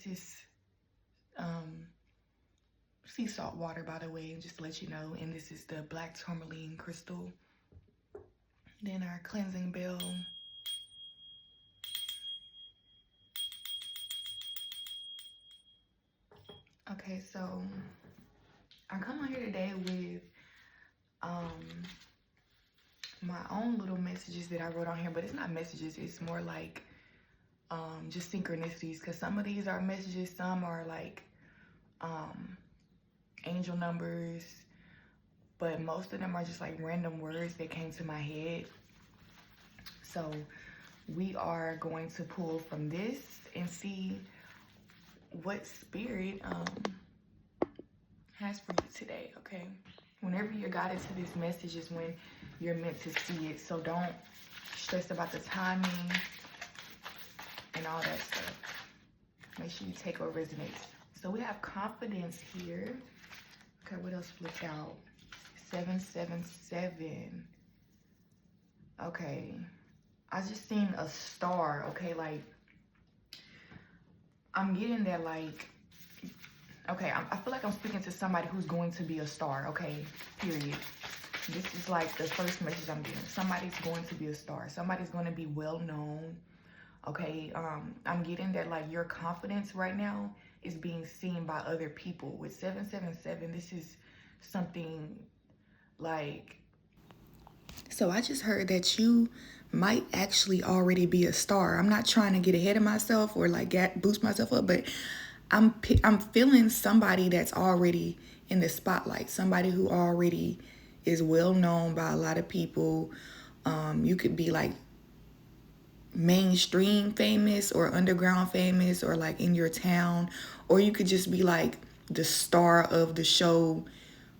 This is sea salt water, by the way, just to let you know. And this is the black tourmaline crystal. Then our cleansing bell. Okay, so I come on here today with my own little messages that I wrote on here, but it's not messages, it's more like just synchronicities, because some of these are messages, some are like angel numbers, but most of them are just like random words that came to my head. So we are going to pull from this and see what spirit has for you today, okay? Whenever you're guided to this message is when you're meant to see it, so don't stress about the timing and all that stuff. Make sure you take what resonates. So we have confidence here. Okay, what else flipped out? 777. Okay, I just seen a star, okay? Like, I'm getting that, like, okay, I feel like I'm speaking to somebody who's going to be a star, okay? Period. This is like the first message I'm getting. Somebody's going to be a star. Somebody's going to be well known, okay? I'm getting that, like, your confidence right now is being seen by other people. With 777, this is something like... So I just heard that you might actually already be a star. I'm not trying to get ahead of myself or like boost myself up, but I'm feeling somebody that's already in the spotlight, somebody who already is well known by a lot of people. You could be like mainstream famous or underground famous or like in your town, or you could just be like the star of the show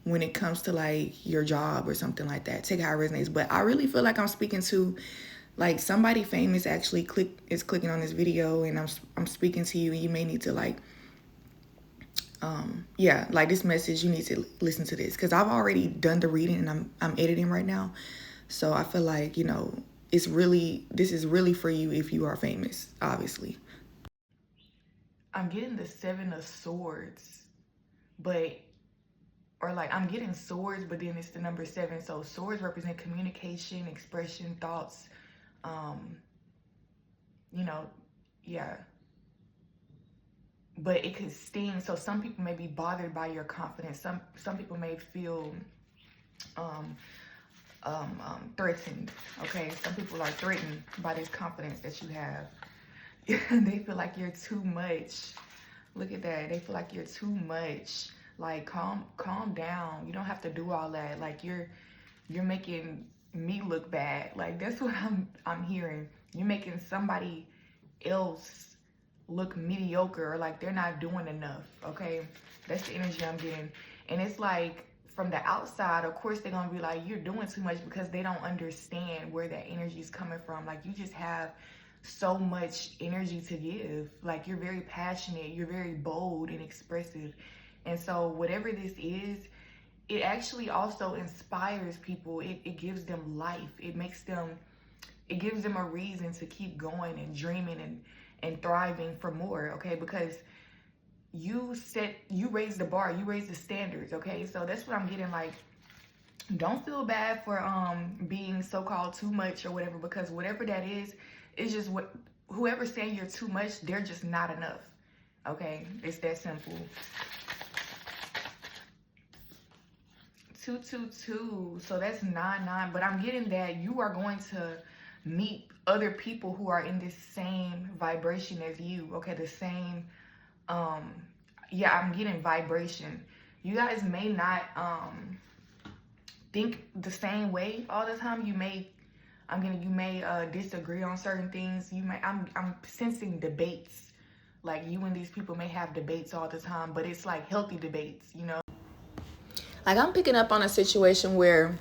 when it comes to like your job or something like that. Take how it resonates. But I really feel like I'm speaking to like somebody famous actually clicking on this video, and I'm speaking to you, and you may need to like yeah, like this message, you need to listen to this, because I've already done the reading and I'm editing right now. So I feel like, you know, this is really for you if you are famous, obviously. I'm getting the 7 of Swords, or like I'm getting swords, but then it's the number 7. So swords represent communication, expression, thoughts, you know, yeah. But it could sting. So some people may be bothered by your confidence. Some people may feel threatened. Okay, some people are threatened by this confidence that you have. They feel like you're too much. Look at that. They feel like you're too much. Like calm down. You don't have to do all that. Like you're making me look bad. Like that's what I'm hearing. You're making somebody else look mediocre, or like they're not doing enough. Okay, that's the energy I'm getting. And it's like from the outside, of course they're gonna be like, you're doing too much, because they don't understand where that energy is coming from. Like you just have so much energy to give. Like you're very passionate, you're very bold and expressive. And so whatever this is, it actually also inspires people. It gives them life. It gives them a reason to keep going and dreaming and thriving for more, okay? Because you raise the bar, you raise the standards, okay? So that's what I'm getting. Like, don't feel bad for being so-called too much or whatever, because whatever that is just what whoever's saying you're too much, they're just not enough, okay? It's that simple. 222, so that's 99. But I'm getting that you are going to meet other people who are in this same vibration as you, okay? The same yeah, I'm getting vibration. You guys may not think the same way all the time. You may disagree on certain things. I'm sensing debates. Like you and these people may have debates all the time, but it's like healthy debates, you know? Like I'm picking up on a situation where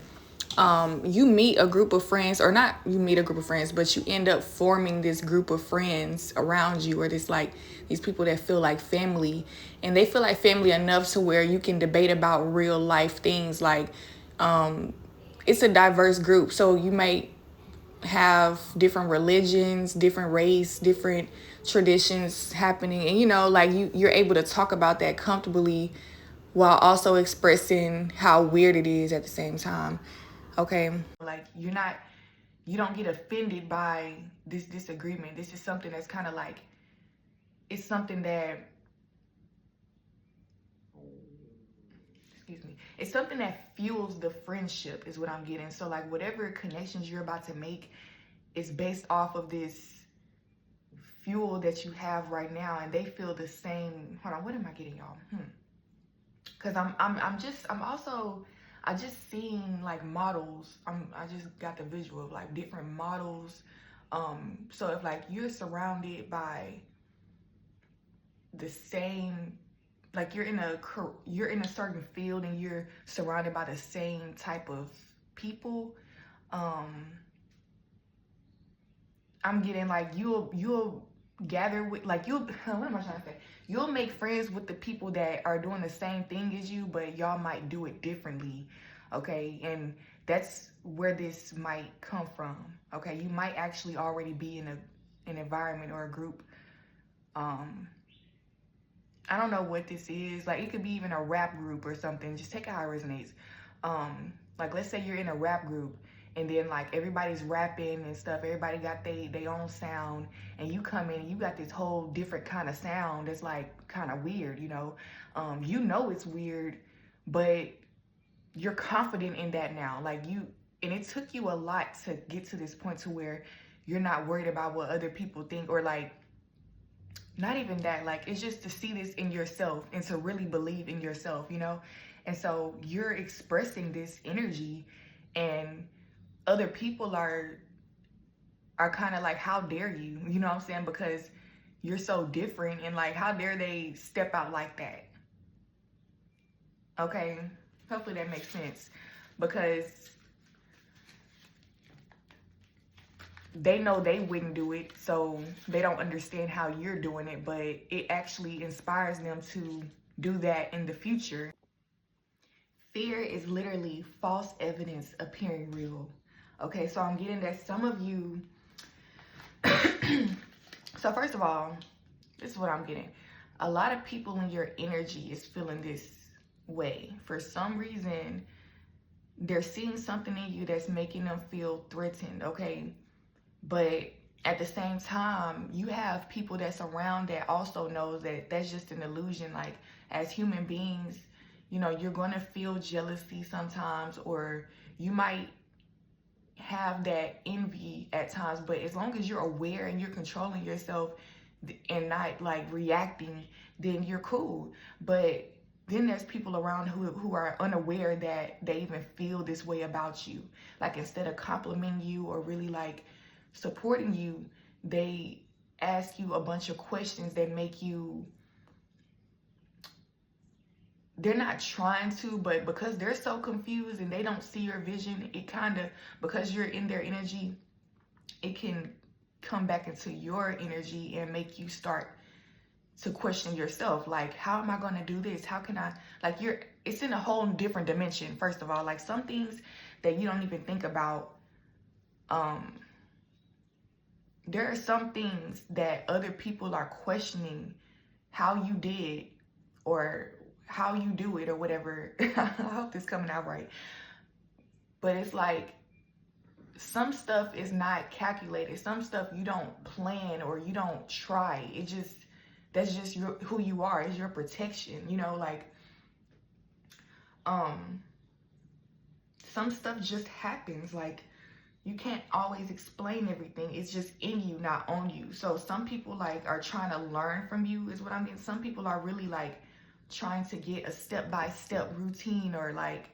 you meet a group of friends, or not you meet a group of friends, but you end up forming this group of friends around you, or this like these people that feel like family, and they feel like family enough to where you can debate about real life things. Like it's a diverse group, so you may have different religions, different race, different traditions happening, and like you're able to talk about that comfortably while also expressing how weird it is at the same time. Okay, like you don't get offended by this disagreement. This is something that's kind of like, it's something that, excuse me, it's something that fuels the friendship is what I'm getting. So like whatever connections you're about to make is based off of this fuel that you have right now, and they feel the same. Hold on, what am I getting, y'all? Because I just seen like models. I just got the visual of like different models. So if like you're surrounded by the same, like you're in a certain field and you're surrounded by the same type of people, I'm getting like you'll gather with, like, you'll what am I trying to say? You'll make friends with the people that are doing the same thing as you, but y'all might do it differently. Okay, and that's where this might come from. Okay, you might actually already be in an environment or a group. I don't know what this is. Like, it could be even a rap group or something. Just take it how it resonates. Like, let's say you're in a rap group, and then like everybody's rapping and stuff. Everybody got they own sound, and you come in and you got this whole different kind of sound that's like kind of weird. You know it's weird, but you're confident in that now. And it took you a lot to get to this point to where you're not worried about what other people think, or like, not even that, like, it's just to see this in yourself and to really believe in yourself. And so you're expressing this energy, and other people are kind of like, how dare you know what I'm saying, because you're so different, and like, how dare they step out like that. Okay, hopefully that makes sense, because they know they wouldn't do it, so they don't understand how you're doing it, but it actually inspires them to do that in the future. Fear is literally false evidence appearing real. Okay, so I'm getting that some of you so first of all, this is what I'm getting. A lot of people in your energy is feeling this way. For some reason, they're seeing something in you that's making them feel threatened, okay? But at the same time, you have people that's around that also knows that that's just an illusion. Like, as human beings, you're going to feel jealousy sometimes, or you might have that envy at times, but as long as you're aware and you're controlling yourself and not like reacting, then you're cool. But then there's people around who are unaware that they even feel this way about you. Like, instead of complimenting you or really like supporting you, they ask you a bunch of questions that make you, they're not trying to, but because they're so confused and they don't see your vision, it kind of, because you're in their energy, it can come back into your energy and make you start to question yourself. Like, how am I going to do this? How can I, like, it's in a whole different dimension. First of all, like, some things that you don't even think about. There are some things that other people are questioning how you did, or how you do it, or whatever. I hope this coming out right. But it's like, some stuff is not calculated. Some stuff you don't plan or you don't try. That's just who you are. It's your protection. Like, some stuff just happens. Like, you can't always explain everything. It's just in you, not on you. So some people like are trying to learn from you is what I mean. Some people are really like trying to get a step-by-step routine, or like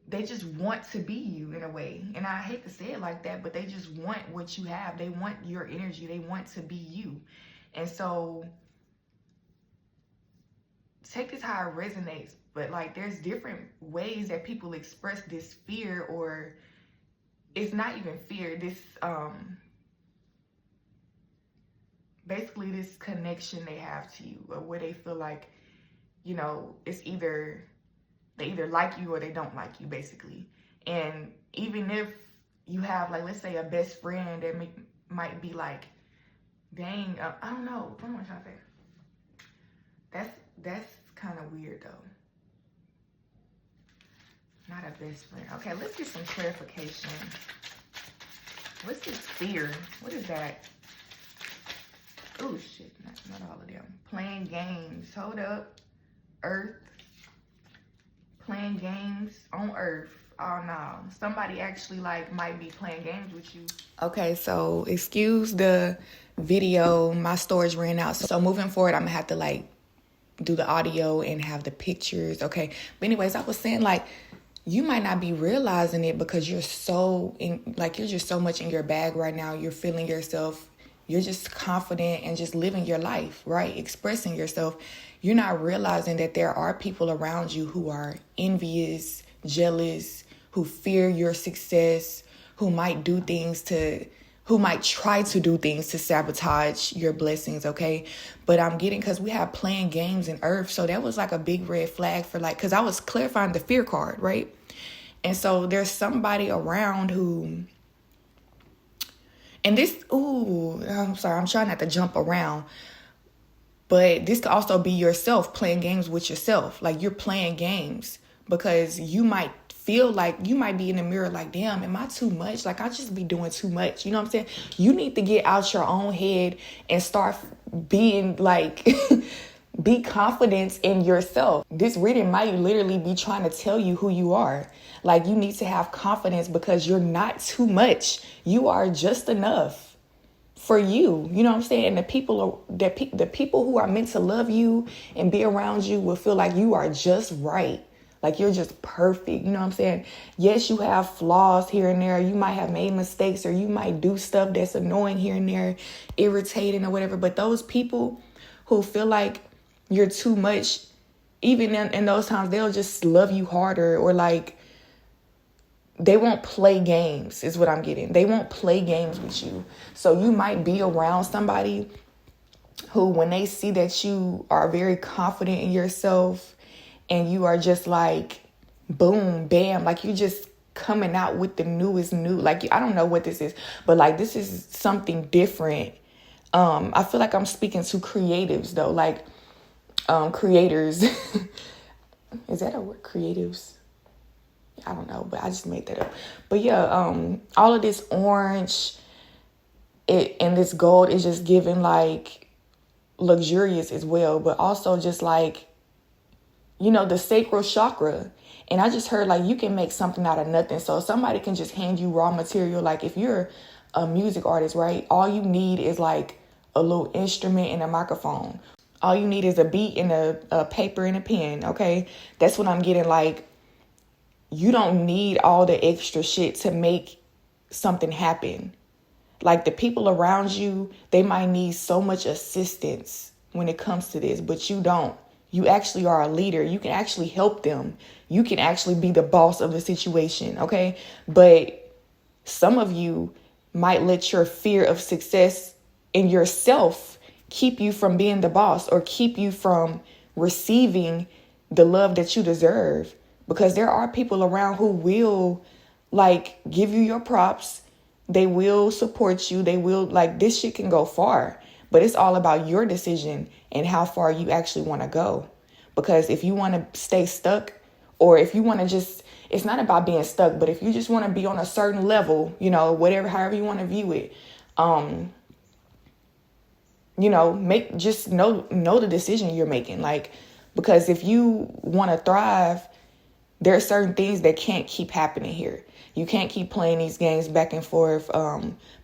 they just want to be you in a way. And I hate to say it like that, but they just want what you have. They want your energy. They want to be you. And so take this how it resonates. But like, there's different ways that people express this fear, or it's not even fear. This, basically this connection they have to you, or where they feel like, it's either they either like you or they don't like you, basically. And even if you have, like, let's say a best friend that might be like, dang, I don't know. What am I trying to say? That's kind of weird though. Not a best friend. Okay, let's get some clarification. What's this fear? What is that? Oh shit, not all of them. Playing games. Hold up. Earth. Playing games on Earth. Oh no. Somebody actually like might be playing games with you. Okay, so excuse the video. My storage ran out. So moving forward, I'm gonna have to like do the audio and have the pictures. Okay. But anyways, I was saying like you might not be realizing it because you're you're just so much in your bag right now. You're feeling yourself. You're just confident and just living your life, right? Expressing yourself. You're not realizing that there are people around you who are envious, jealous, who fear your success, who might try to do things to sabotage your blessings, okay? But I'm getting, because we have playing games in Earth, so that was like a big red flag for like, because I was clarifying the fear card, right? And so there's somebody around who, and this, I'm sorry, I'm trying not to jump around, but this could also be yourself playing games with yourself. Like you're playing games because you might feel like you might be in the mirror like, damn, am I too much? Like I just be doing too much. You know what I'm saying? You need to get out your own head and start being like, be confident in yourself. This reading might literally be trying to tell you who you are. Like you need to have confidence because you're not too much. You are just enough for you. You know what I'm saying? And the people who are meant to love you and be around you will feel like you are just right. Like you're just perfect. You know what I'm saying? Yes, you have flaws here and there. You might have made mistakes or you might do stuff that's annoying here and there, irritating or whatever. But those people who feel like you're too much, even in those times, they'll just love you harder, or like they won't play games is what I'm getting. They won't play games with you. So you might be around somebody who, when they see that you are very confident in yourself and you are just like, boom, bam, like you just coming out with the newest new, like, I don't know what this is, but like, this is something different. I feel like I'm speaking to creatives though, like, creators. Is that a word? Creatives? I don't know, but I just made that up. But yeah, all of this orange and this gold is just giving like luxurious as well, but also just like, you know, the sacral chakra. And I just heard like you can make something out of nothing. So somebody can just hand you raw material. Like if you're a music artist, right? All you need is like a little instrument and a microphone. All you need is a beat and a paper and a pen, okay? That's what I'm getting. Like, you don't need all the extra shit to make something happen. Like, the people around you, they might need so much assistance when it comes to this, but you don't. You actually are a leader. You can actually help them. You can actually be the boss of the situation, okay? But some of you might let your fear of success in yourself keep you from being the boss, or keep you from receiving the love that you deserve. Because there are people around who will like give you your props. They will support you. They will, like, this shit can go far, but it's all about your decision and how far you actually want to go. Because if you want to stay stuck, or if you want to just, it's not about being stuck, but if you just want to be on a certain level, you know, whatever, however you want to view it, you know, know the decision you're making. Like, because if you want to thrive, there are certain things that can't keep happening here. You can't keep playing these games back and forth,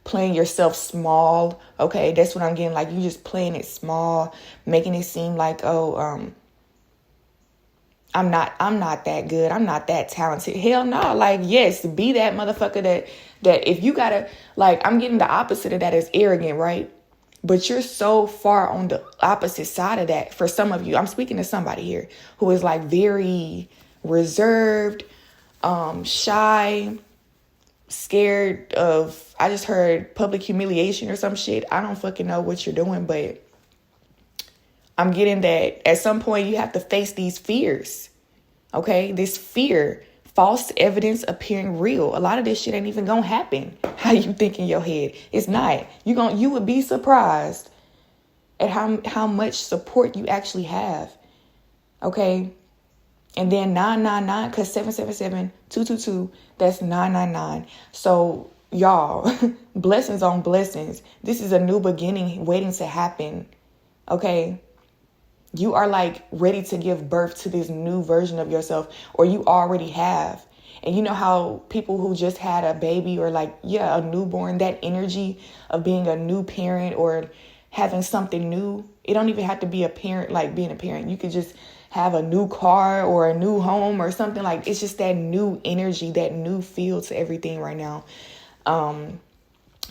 playing yourself small. Okay, that's what I'm getting. Like, you just playing it small, making it seem like, I'm not that good. I'm not that talented. Hell no. Like, yes, be that motherfucker that if you gotta, like, I'm getting the opposite of that is arrogant, right? But you're so far on the opposite side of that. For some of you, I'm speaking to somebody here who is like very reserved, shy, scared of, I just heard public humiliation or some shit. I don't fucking know what you're doing, but I'm getting that at some point you have to face these fears. Okay, this fear false evidence appearing real. A lot of this shit ain't even gonna happen how you think in your head. It's not. You would be surprised at how much support you actually have. Okay? And then 999, because 777-222, that's 999. So y'all, blessings on blessings. This is a new beginning waiting to happen. Okay? You are like ready to give birth to this new version of yourself, or you already have. And you know how people who just had a baby or like, a newborn, that energy of being a new parent or having something new, it don't even have to be a parent, like being a parent. You could just have a new car or a new home or something. Like, it's just that new energy, that new feel to everything right now.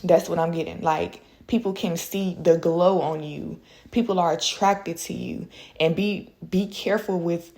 That's what I'm getting. Like, people can see the glow on you. People are attracted to you. And be careful with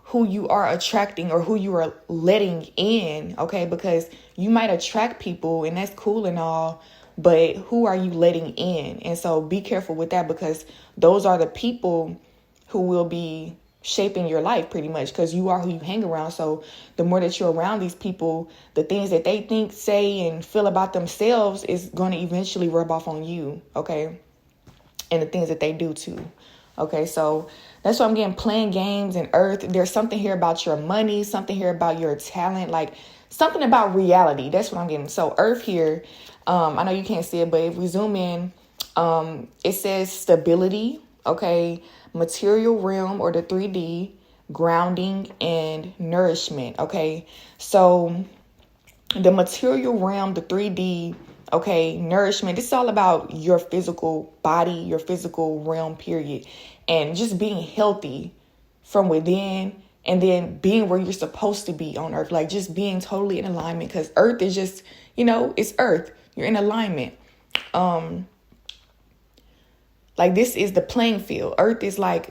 who you are attracting or who you are letting in, okay? Because you might attract people, and that's cool and all, but who are you letting in? And so be careful with that, because those are the people who will be shaping your life pretty much, because you are who you hang around. So the more that you're around these people, the things that they think, say, and feel about themselves is going to eventually rub off on you, okay? And the things that they do too. Okay, so that's what I'm getting. Playing games and earth. There's something here about your money, something here about your talent, like something about reality. That's what I'm getting. So earth here, I know you can't see it, but if we zoom in, it says stability, okay, material realm or the 3D, grounding and nourishment, okay? So the material realm, the 3D, okay, nourishment, it's all about your physical body, your physical realm, period. And just being healthy from within, and then being where you're supposed to be on earth, like just being totally in alignment, because earth is just, it's earth. You're in alignment. Like, this is the playing field. Earth is like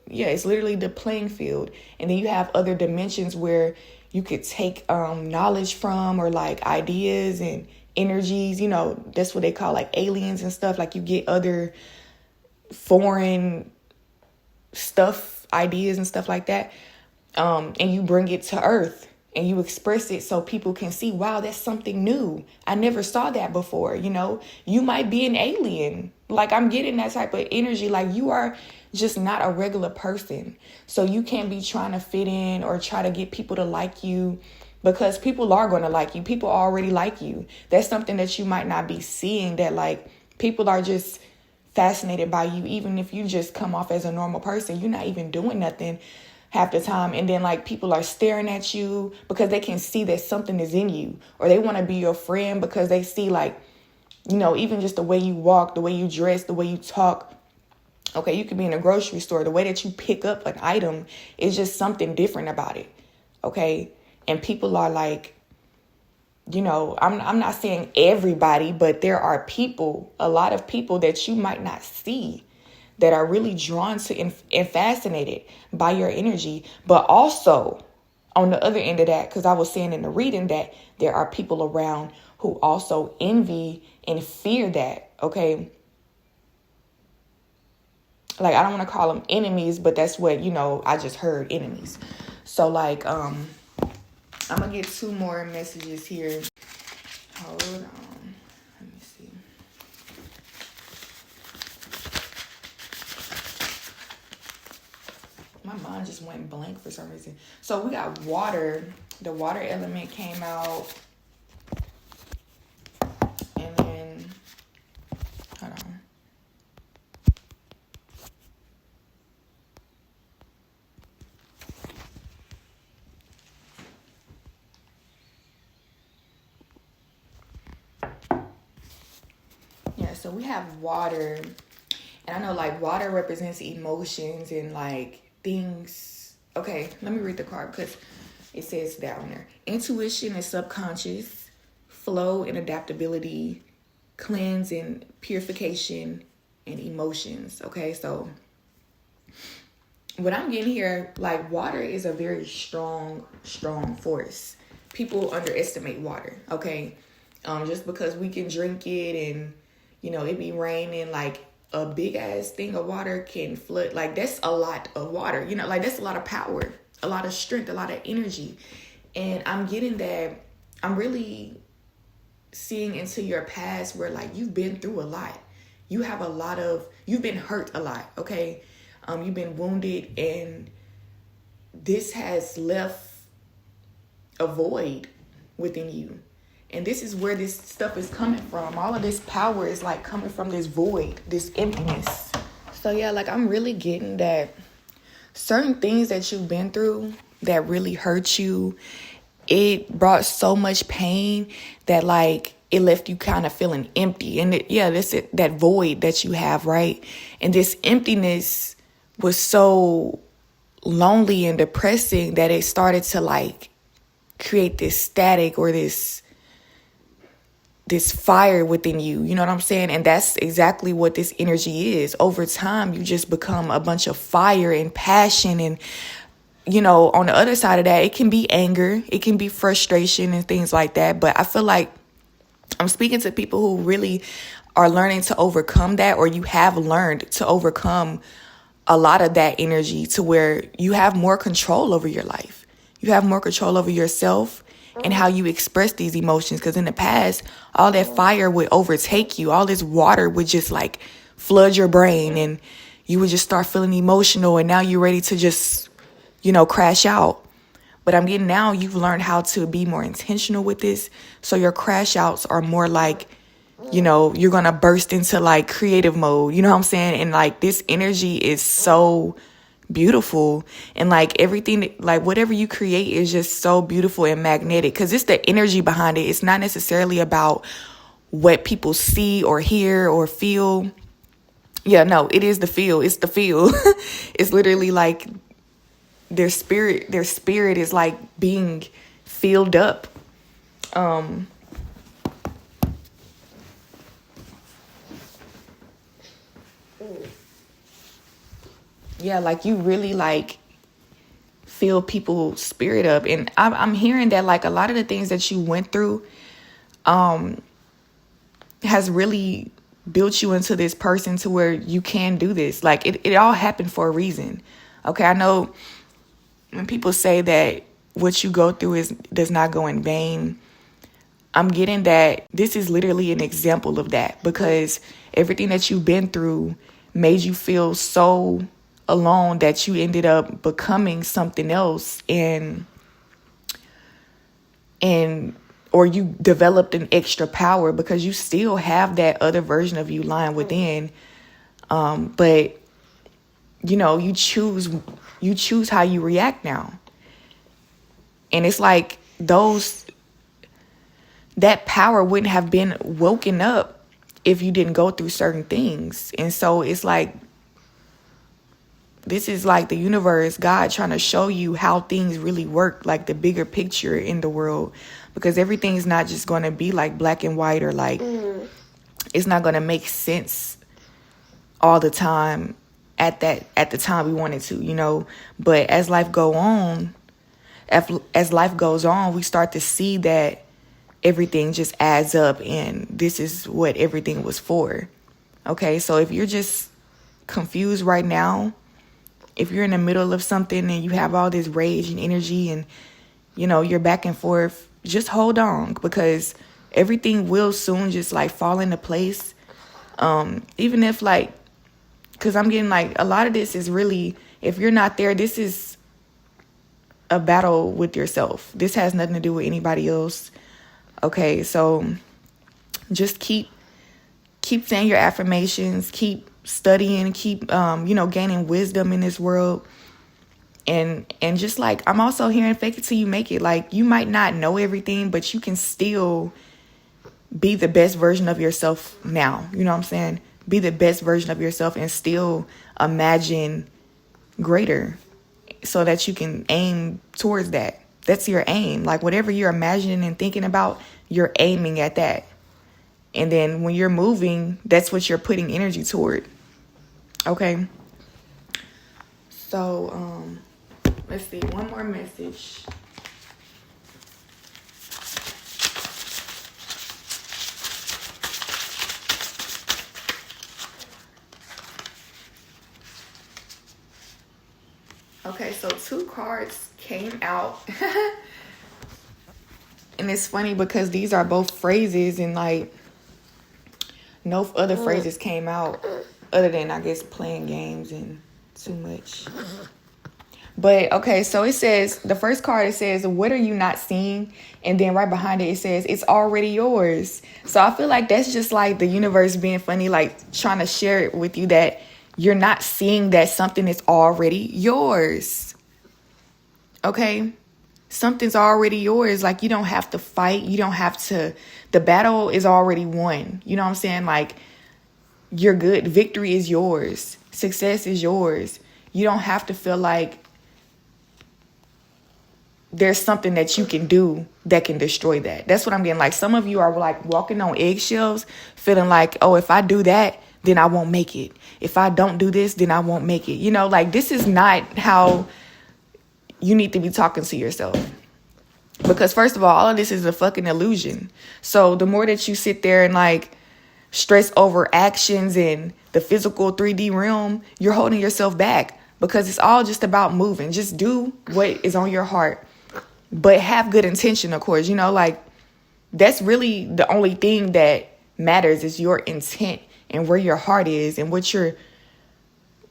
it's literally the playing field. And then you have other dimensions where you could take knowledge from, or like ideas and energies, that's what they call like aliens and stuff. Like, you get other foreign stuff, ideas and stuff like that. And you bring it to earth and you express it so people can see, wow, that's something new. I never saw that before. You might be an alien. Like, I'm getting that type of energy. Like, you are just not a regular person. So you can't be trying to fit in or try to get people to like you, because people are going to like you. People already like you. That's something that you might not be seeing, that like people are just fascinated by you. Even if you just come off as a normal person, you're not even doing nothing half the time. And then like people are staring at you because they can see that something is in you, or they want to be your friend because they see like, even just the way you walk, the way you dress, the way you talk. Okay, you could be in a grocery store. The way that you pick up an item is just something different about it. Okay. And people are like, I'm not saying everybody, but there are people, a lot of people that you might not see, that are really drawn to and fascinated by your energy. But also on the other end of that, because I was saying in the reading that there are people around who also envy and fear that, okay? Like, I don't want to call them enemies, but that's what, I just heard, enemies. So like, I'm going to get 2 more messages here. Hold on. Let me see. My mind just went blank for some reason. So we got water. The water element came out. And then, hold on. Yeah, so we have water. And I know like water represents emotions and like things. Okay, let me read the card because it says down there. Intuition and subconscious, flow and adaptability, cleanse and purification, and emotions. Okay, so what I'm getting here, like water is a very strong force. People underestimate water, okay? Just because we can drink it and, it be raining, like a big ass thing of water can flood. Like, that's a lot of water, like that's a lot of power, a lot of strength, a lot of energy. And I'm getting that I'm really seeing into your past where like you've been through a lot. You've been hurt a lot, okay? You've been wounded, and this has left a void within you. And this is where this stuff is coming from. All of this power is like coming from this void, this emptiness. So yeah, like I'm really getting that certain things that you've been through that really hurt you, it brought so much pain that like it left you kind of feeling empty. And that's it, that void that you have, right? And this emptiness was so lonely and depressing that it started to like create this static or this fire within you. You know what I'm saying? And that's exactly what this energy is. Over time, you just become a bunch of fire and passion. And, you know, on the other side of that, it can be anger, it can be frustration and things like that. But I feel like I'm speaking to people who really are learning to overcome that, or you have learned to overcome a lot of that energy to where you have more control over your life. You have more control over yourself and how you express these emotions. Because in the past, all that fire would overtake you. All this water would just like flood your brain, and you would just start feeling emotional. And now you're ready to just, you know, crash out. But I'm getting now you've learned how to be more intentional with this. So your crash outs are more like, you know, you're going to burst into like creative mode. You know what I'm saying? And like this energy is so beautiful, and like everything, like whatever you create is just so beautiful and magnetic, because it's the energy behind it. It's not necessarily about what people see or hear or feel. Yeah, no, it is the feel. It's the feel. It's literally like their spirit is like being filled up. Yeah, like you really like fill people's spirit up. And I'm hearing that like a lot of the things that you went through has really built you into this person to where you can do this. Like it all happened for a reason. Okay, I know when people say that what you go through does not go in vain, I'm getting that this is literally an example of that, because everything that you've been through made you feel so alone that you ended up becoming something else, or you developed an extra power because you still have that other version of you lying within. But you know, you choose how you react now. And it's like that power wouldn't have been woken up if you didn't go through certain things. And so it's like, this is like the universe, God trying to show you how things really work, like the bigger picture in the world, because everything's not just going to be like black and white, or like it's not going to make sense all the time at the time we want it to, you know. But as life goes on, we start to see that everything just adds up, and this is what everything was for. Okay, so if you're just confused right now, if you're in the middle of something and you have all this rage and energy and, you know, you're back and forth, just hold on, because everything will soon just like fall into place. Even if like, because I'm getting like a lot of this is really, if you're not there, this is a battle with yourself. This has nothing to do with anybody else. Okay, so just keep saying your affirmations, keep studying, keep gaining wisdom in this world. And just like, I'm also hearing fake it till you make it. Like, you might not know everything, but you can still be the best version of yourself now. You know what I'm saying? Be the best version of yourself and still imagine greater, so that you can aim towards that. That's your aim. Like, whatever you're imagining and thinking about, you're aiming at that. And then when you're moving, that's what you're putting energy toward. Okay. So, let's see. One more message. Okay, so 2 cards came out. And it's funny because these are both phrases, and like no other phrases came out other than, I guess, playing games and too much. But okay, so it says, the first card, it says, what are you not seeing? And then right behind it, it says, it's already yours. So I feel like that's just like the universe being funny, like trying to share it with you that you're not seeing that something is already yours. Okay? Something's already yours. Like, you don't have to fight. You don't have to, the battle is already won. You know what I'm saying? Like, you're good. Victory is yours. Success is yours. You don't have to feel like there's something that you can do that can destroy that. That's what I'm getting. Like, some of you are like walking on eggshells, feeling like, oh, if I do that, then I won't make it. If I don't do this, then I won't make it. You know, like, this is not how you need to be talking to yourself. Because first of all of this is a fucking illusion. So the more that you sit there and like stress over actions in the physical 3D realm, you're holding yourself back, because it's all just about moving. Just do what is on your heart, but have good intention, of course. You know, like, that's really the only thing that matters is your intent and where your heart is and what you're,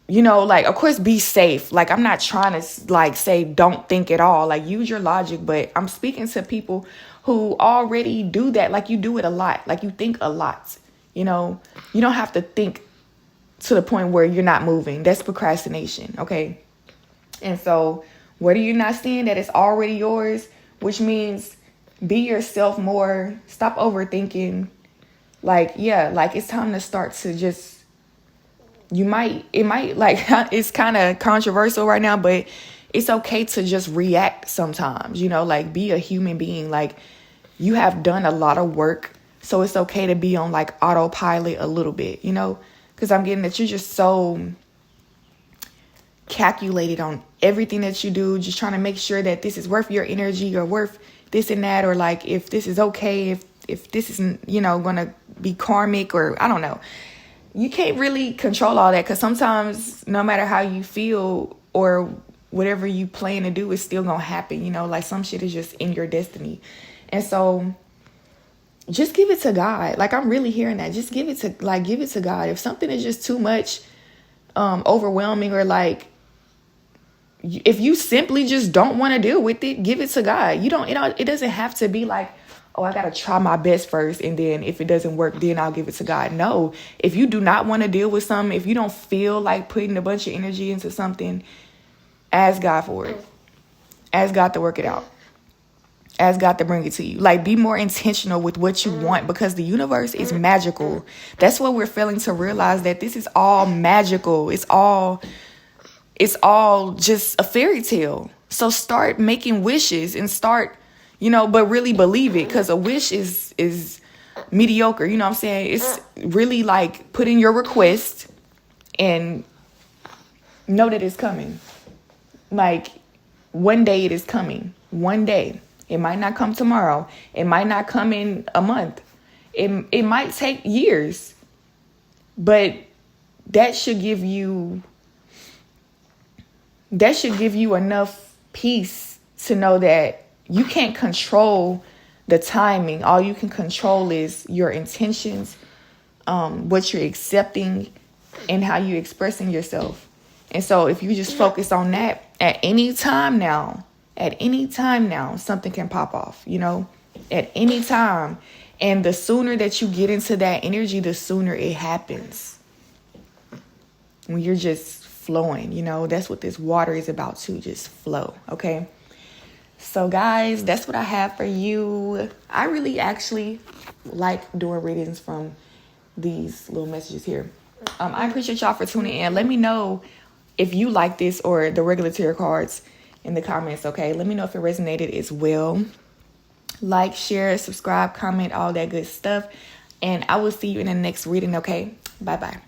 you know, like, of course, be safe. Like, I'm not trying to like say don't think at all. Like, use your logic, but I'm speaking to people who already do that. Like, you do it a lot. Like, you think a lot. You know, you don't have to think to the point where you're not moving. That's procrastination, okay? And so, what are you not seeing that it's already yours? Which means be yourself more. Stop overthinking. Like, yeah, like, it's time to start to just, it might, like, it's kind of controversial right now, but it's okay to just react sometimes, you know, like, be a human being. Like, you have done a lot of work, so it's okay to be on, like, autopilot a little bit, you know, because I'm getting that you're just so calculated on everything that you do, just trying to make sure that this is worth your energy or worth this and that, or like if this is okay, if this isn't, you know, gonna be karmic, or I don't know. You can't really control all that, because sometimes no matter how you feel or whatever you plan to do is still gonna happen, you know, like some shit is just in your destiny. And so just give it to God. Like, I'm really hearing that. Just give it to God. If something is just too much, overwhelming, or like, if you simply just don't want to deal with it, give it to God. It doesn't have to be like, oh, I got to try my best first, and then if it doesn't work, then I'll give it to God. No, if you do not want to deal with something, if you don't feel like putting a bunch of energy into something, ask God for it. Ask God to work it out. Ask God to bring it to you. Like, be more intentional with what you want, because the universe is magical. That's what we're failing to realize, that this is all magical. It's all just a fairy tale. So start making wishes and start, you know, but really believe it, because a wish is mediocre. You know what I'm saying? It's really like put in your request and know that it's coming. Like, one day it is coming. One day. It might not come tomorrow. It might not come in a month. It might take years. But that should give you enough peace to know that you can't control the timing. All you can control is your intentions, what you're accepting, and how you're expressing yourself. And so if you just focus on that, at any time now, something can pop off, you know, at any time. And the sooner that you get into that energy, the sooner it happens. When you're just flowing, you know, that's what this water is about too, just flow, okay? So guys, that's what I have for you. I really actually like doing readings from these little messages here. I appreciate y'all for tuning in. Let me know if you like this or the regular tarot cards in the comments, okay? Let me know if it resonated as well. Like, share, subscribe, comment, all that good stuff. And I will see you in the next reading, okay? Bye-bye.